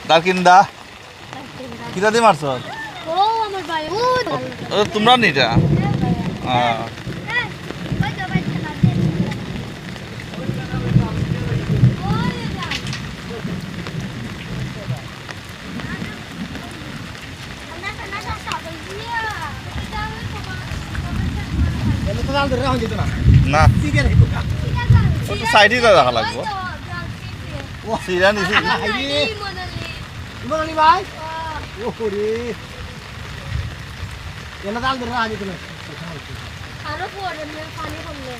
দারকিন্দা কিতা দিয়ে মারছ তোমরা নিটা না সাইডে দেখা লাগবো সিরা নিছি ভাই ওরে এনা জাল ধরে আগে তুমি আরো পড়ে পানি কমলে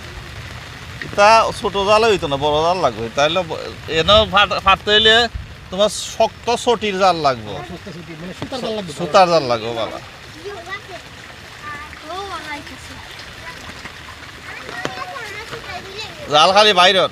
তা ছোট জাল হইতো না বড় জাল লাগবে তাহলে এনে ফাটতে হইলে তোমার শক্ত চটির জাল লাগবে সুতার জাল লাগবে বাবা জাল খালি বাইরের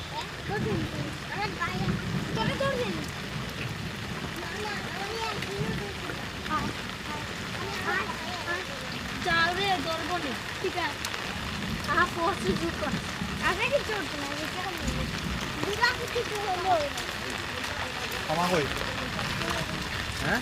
হ্যাঁ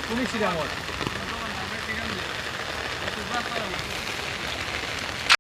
পুলিশ